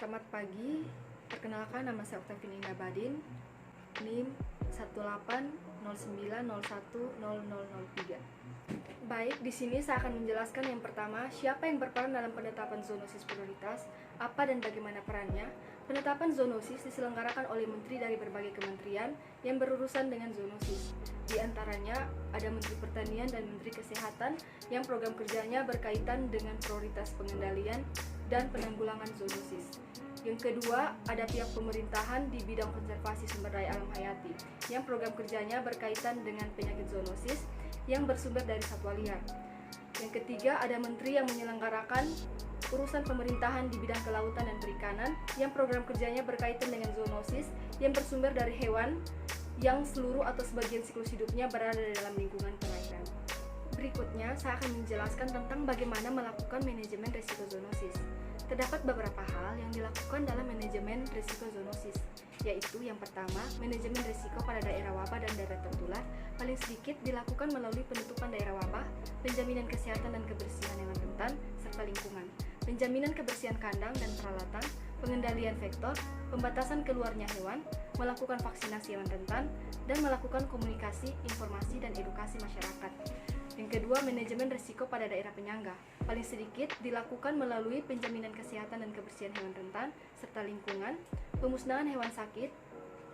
Selamat pagi, perkenalkan nama saya Oktavin Indah Badin, NIM 18090100003. Baik, di sini saya akan menjelaskan yang pertama, siapa yang berperan dalam penetapan zoonosis prioritas, apa dan bagaimana perannya. Penetapan zoonosis diselenggarakan oleh menteri dari berbagai kementerian yang berurusan dengan zoonosis. Di antaranya ada Menteri Pertanian dan Menteri Kesehatan yang program kerjanya berkaitan dengan prioritas pengendalian dan penanggulangan zoonosis. Yang kedua, ada pihak pemerintahan di bidang konservasi sumber daya alam hayati yang program kerjanya berkaitan dengan penyakit zoonosis yang bersumber dari satwa liar. Yang ketiga, ada menteri yang menyelenggarakan urusan pemerintahan di bidang kelautan dan perikanan yang program kerjanya berkaitan dengan zoonosis yang bersumber dari hewan yang seluruh atau sebagian siklus hidupnya berada dalam lingkungan perairan. Berikutnya, saya akan menjelaskan tentang bagaimana melakukan manajemen risiko zoonosis. Terdapat beberapa hal yang dilakukan dalam manajemen risiko zoonosis, yaitu yang pertama, manajemen risiko pada daerah wabah dan daerah tertular paling sedikit dilakukan melalui penutupan daerah wabah, penjaminan kesehatan dan kebersihan hewan rentan, serta lingkungan, penjaminan kebersihan kandang dan peralatan, pengendalian vektor, pembatasan keluarnya hewan, melakukan vaksinasi hewan rentan, dan melakukan komunikasi, informasi, dan edukasi masyarakat. Yang kedua, manajemen risiko pada daerah penyangga. Paling sedikit dilakukan melalui penjaminan kesehatan dan kebersihan hewan rentan, serta lingkungan, pemusnahan hewan sakit,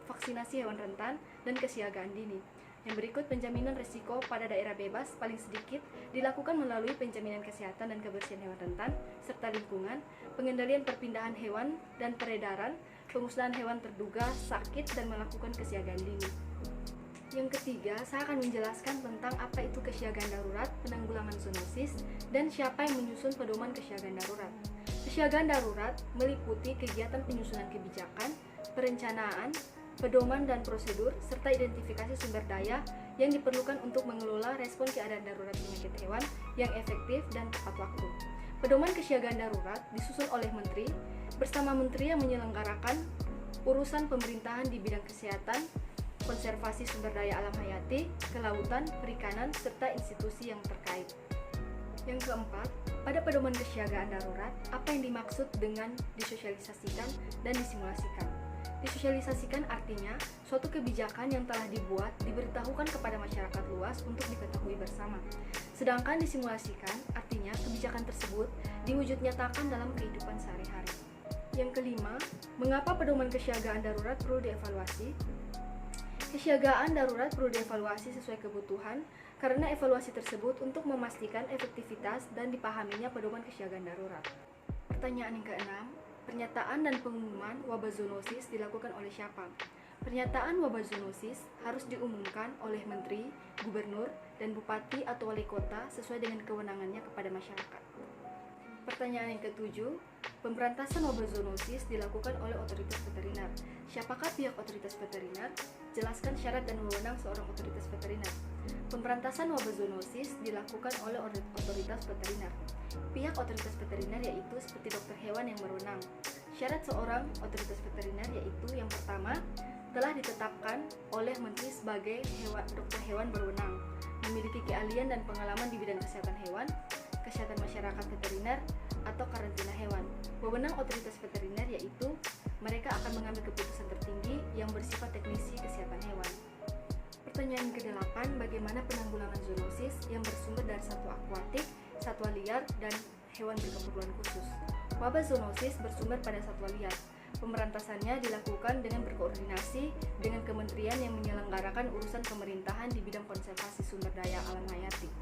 vaksinasi hewan rentan, dan kesiagaan dini. Yang berikut, penjaminan risiko pada daerah bebas paling sedikit dilakukan melalui penjaminan kesehatan dan kebersihan hewan rentan, serta lingkungan, pengendalian perpindahan hewan dan peredaran, pemusnahan hewan terduga sakit, dan melakukan kesiagaan dini. Yang ketiga, saya akan menjelaskan tentang apa itu kesiagaan darurat, penanggulangan zoonosis, dan siapa yang menyusun pedoman kesiagaan darurat. Kesiagaan darurat meliputi kegiatan penyusunan kebijakan, perencanaan, pedoman dan prosedur, serta identifikasi sumber daya yang diperlukan untuk mengelola respon keadaan darurat penyakit hewan yang efektif dan tepat waktu. Pedoman kesiagaan darurat disusun oleh menteri, bersama menteri yang menyelenggarakan urusan pemerintahan di bidang kesehatan, konservasi sumber daya alam hayati, kelautan, perikanan, serta institusi yang terkait. Yang keempat, pada pedoman kesiagaan darurat, apa yang dimaksud dengan disosialisasikan dan disimulasikan? Disosialisasikan artinya suatu kebijakan yang telah dibuat diberitahukan kepada masyarakat luas untuk diketahui bersama. Sedangkan disimulasikan artinya kebijakan tersebut diwujud nyatakan dalam kehidupan sehari-hari. Yang kelima, mengapa pedoman kesiagaan darurat perlu dievaluasi? Kesiagaan darurat perlu dievaluasi sesuai kebutuhan karena evaluasi tersebut untuk memastikan efektivitas dan dipahaminya pedoman kesiagaan darurat. Pertanyaan yang keenam, pernyataan dan pengumuman wabah zoonosis dilakukan oleh siapa? Pernyataan wabah zoonosis harus diumumkan oleh menteri, gubernur, dan bupati atau wali kota sesuai dengan kewenangannya kepada masyarakat. Pertanyaan yang ketujuh, pemberantasan wabah zoonosis dilakukan oleh otoritas veteriner. Siapakah pihak otoritas veteriner? Jelaskan syarat dan wewenang seorang otoritas veteriner. Pemberantasan wabah zoonosis dilakukan oleh otoritas veteriner. Pihak otoritas veteriner yaitu seperti dokter hewan yang berwenang. Syarat seorang otoritas veteriner yaitu yang pertama, telah ditetapkan oleh menteri sebagai dokter hewan berwenang, memiliki keahlian dan pengalaman di bidang kesehatan hewan, kesehatan masyarakat veteriner, atau karantina hewan. Wewenang otoritas veteriner yaitu mereka akan mengambil keputusan tertinggi yang bersifat teknisi kesehatan hewan. Pertanyaan ke-8, bagaimana penanggulangan zoonosis yang bersumber dari satwa akuatik, satwa liar, dan hewan berkeperluan khusus? Wabah zoonosis bersumber pada satwa liar. Pemberantasannya dilakukan dengan berkoordinasi dengan kementerian yang menyelenggarakan urusan pemerintahan di bidang konservasi sumber daya alam hayati.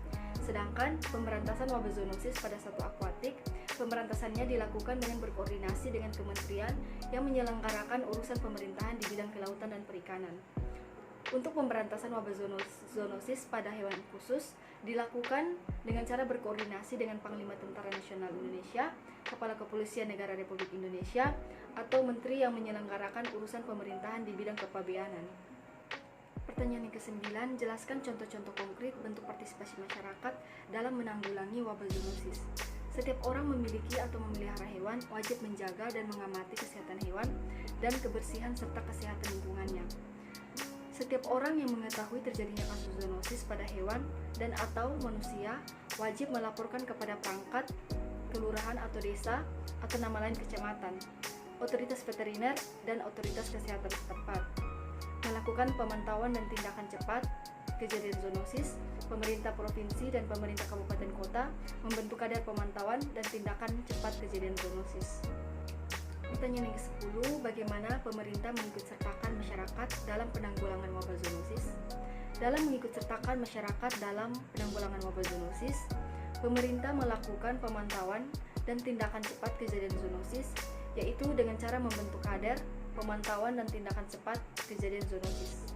Sedangkan pemberantasan wabah zoonosis pada satwa akuatik, pemberantasannya dilakukan dengan berkoordinasi dengan kementerian yang menyelenggarakan urusan pemerintahan di bidang kelautan dan perikanan. Untuk pemberantasan wabah zoonosis pada hewan khusus dilakukan dengan cara berkoordinasi dengan Panglima Tentara Nasional Indonesia, Kepala Kepolisian Negara Republik Indonesia, atau menteri yang menyelenggarakan urusan pemerintahan di bidang kepabeanan. Pertanyaan yang ke-9, jelaskan contoh-contoh konkret bentuk partisipasi masyarakat dalam menanggulangi wabah zoonosis. Setiap orang memiliki atau memelihara hewan wajib menjaga dan mengamati kesehatan hewan dan kebersihan serta kesehatan lingkungannya. Setiap orang yang mengetahui terjadinya kasus zoonosis pada hewan dan atau manusia wajib melaporkan kepada perangkat, kelurahan atau desa, atau nama lain kecamatan. otoritas veteriner, dan otoritas kesehatan setempat. Melakukan pemantauan dan tindakan cepat kejadian zoonosis, pemerintah provinsi dan pemerintah kabupaten kota membentuk kadar pemantauan dan tindakan cepat kejadian zoonosis. Pertanyaan yang ke-10, bagaimana pemerintah mengikutsertakan masyarakat dalam penanggulangan wabah zoonosis? Dalam mengikutsertakan masyarakat dalam penanggulangan wabah zoonosis, pemerintah melakukan pemantauan dan tindakan cepat kejadian zoonosis, yaitu dengan cara membentuk kadar pemantauan dan tindakan cepat kejadian zoonosis.